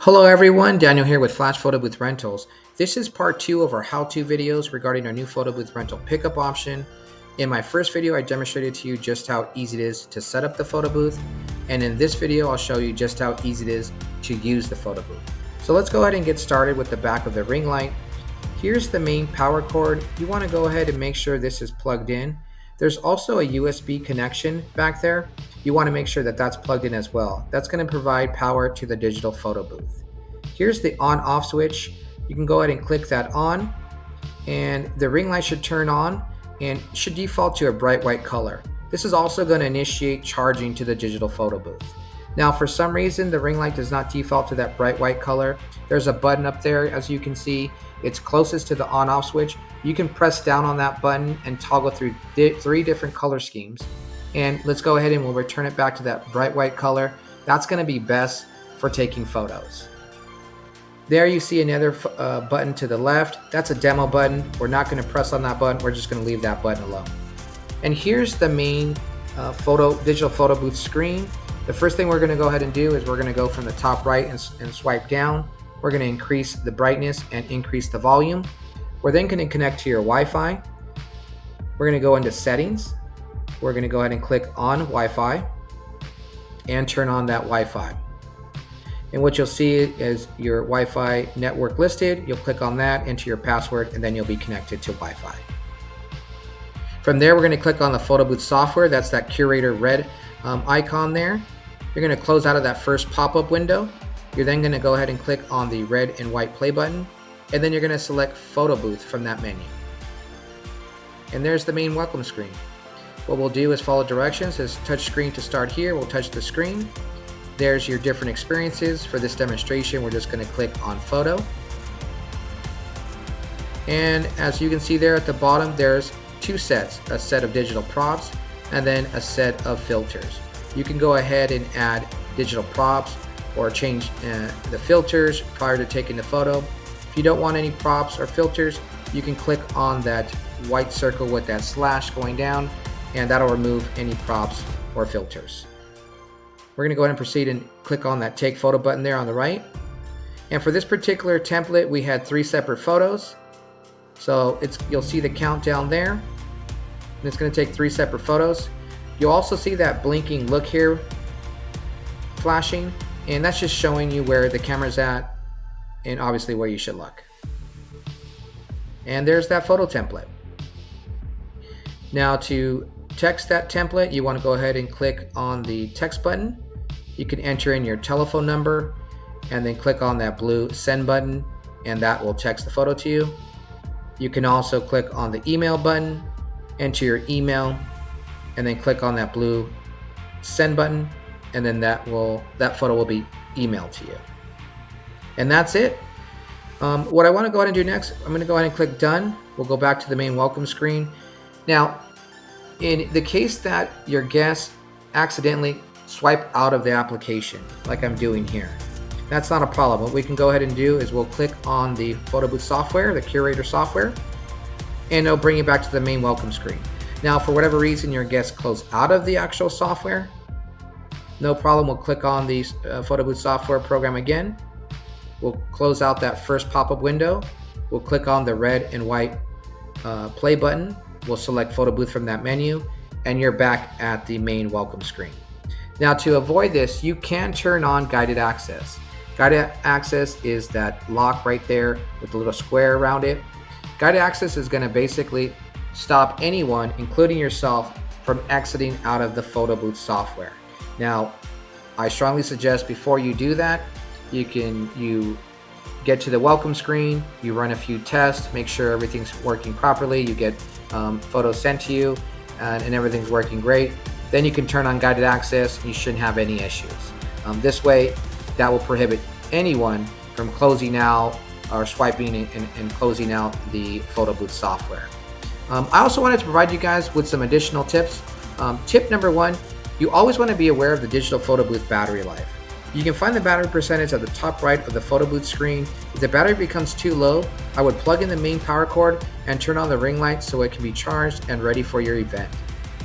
Hello everyone, Daniel here with Flash Photo Booth Rentals. This is part 2 of our how-to videos regarding our new photo booth rental pickup option. In my first video, I demonstrated to you just how easy it is to set up the photo booth, and in this video, I'll show you just how easy it is to use the photo booth. So let's go ahead and get started with the back of the ring light. Here's the main power cord. You want to go ahead and make sure this is plugged in. There's also a USB connection back there. You want to make sure that that's plugged in as well. That's going to provide power to the digital photo booth. Here's the on-off switch. You can go ahead and click that on, and the ring light should turn on and should default to a bright white color. This is also going to initiate charging to the digital photo booth. Now, for some reason, the ring light does not default to that bright white color. There's a button up there, as you can see. It's closest to the on-off switch. You can press down on that button and toggle through 3 different color schemes. And let's go ahead and we'll return it back to that bright white color. That's going to be best for taking photos. There you see another button to the left. That's a demo button. We're not going to press on that button. We're just going to leave that button alone. And here's the main digital photo booth screen. The first thing we're going to go ahead and do is we're going to go from the top right and swipe down. We're going to increase the brightness and increase the volume. We're then going to connect to your Wi-Fi. We're going to go into settings. We're going to go ahead and click on Wi-Fi and turn on that Wi-Fi. And what you'll see is your Wi-Fi network listed. You'll click on that, enter your password, and then you'll be connected to Wi-Fi. From there, we're going to click on the photo booth software. That's that curator red icon there. You're going to close out of that first pop-up window. You're then going to go ahead and click on the red and white play button, and then you're going to select photo booth from that menu. And there's the main welcome screen. What we'll do is follow directions. As touch screen to start here, we'll touch the screen. There's your different experiences. For this demonstration, we're just going to click on photo. And as you can see there at the bottom, there's 2 sets, a set of digital props and then a set of filters. You can go ahead and add digital props or change the filters prior to taking the photo. If you don't want any props or filters, you can click on that white circle with that slash going down, and that'll remove any props or filters. We're going to go ahead and proceed and click on that take photo button there on the right. And for this particular template, we had 3 separate photos. So you'll see the countdown there. And it's going to take 3 separate photos. You'll also see that blinking look here flashing, and that's just showing you where the camera's at and obviously where you should look. And there's that photo template. Now to text that template, you want to go ahead and click on the text button. You can enter in your telephone number and then click on that blue send button, and that will text the photo to you. You can also click on the email button, enter your email, and then click on that blue send button, and then that photo will be emailed to you. And that's it. What I want to go ahead and do next, I'm going to go ahead and click done. We'll go back to the main welcome screen. Now, in the case that your guests accidentally swipe out of the application, like I'm doing here, that's not a problem. What we can go ahead and do is we'll click on the photo booth software, the curator software, and it'll bring you back to the main welcome screen. Now, for whatever reason your guests close out of the actual software, no problem. We'll click on the photo booth software program again. We'll close out that first pop-up window. We'll click on the red and white play button. We'll select photo booth from that menu, and you're back at the main welcome screen. Now, to avoid this, you can turn on guided access. Guided access is that lock right there with the little square around it. Guided access is going to basically stop anyone, including yourself, from exiting out of the photo booth software. Now, I strongly suggest before you do that, you get to the welcome screen, you run a few tests, make sure everything's working properly, you get photos sent to you, and everything's working great. Then you can turn on guided access. You shouldn't have any issues. This way, that will prohibit anyone from closing out or swiping and closing out the photo booth software. I also wanted to provide you guys with some additional tips. Tip number 1, you always want to be aware of the digital photo booth battery life. You can find the battery percentage at the top right of the photo booth screen. If the battery becomes too low, I would plug in the main power cord and turn on the ring light so it can be charged and ready for your event.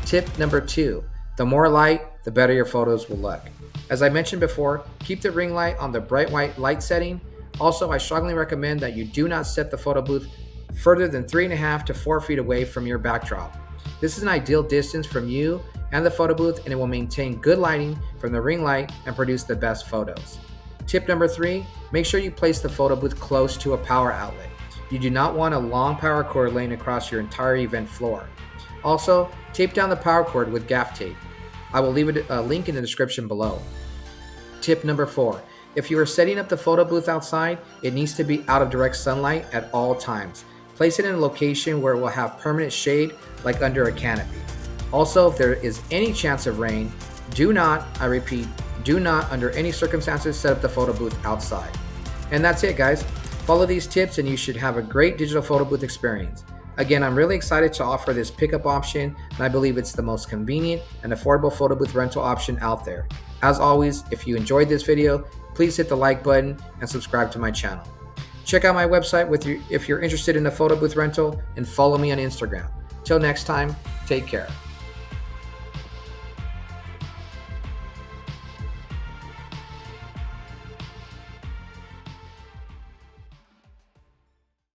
Tip number 2, the more light, the better your photos will look. As I mentioned before, keep the ring light on the bright white light setting. Also, I strongly recommend that you do not set the photo booth further than 3.5 to 4 feet away from your backdrop. This is an ideal distance from you and the photo booth, and it will maintain good lighting from the ring light and produce the best photos. Tip number 3, make sure you place the photo booth close to a power outlet. You do not want a long power cord laying across your entire event floor. Also, tape down the power cord with gaff tape. I will leave a link in the description below. Tip number 4, if you are setting up the photo booth outside, it needs to be out of direct sunlight at all times. Place it in a location where it will have permanent shade, like under a canopy. Also, if there is any chance of rain, do not, I repeat, do not under any circumstances set up the photo booth outside. And that's it, guys. Follow these tips and you should have a great digital photo booth experience. Again, I'm really excited to offer this pickup option, and I believe it's the most convenient and affordable photo booth rental option out there. As always, if you enjoyed this video, please hit the like button and subscribe to my channel. Check out my website if you're interested in a photo booth rental, and follow me on Instagram. Till next time, take care.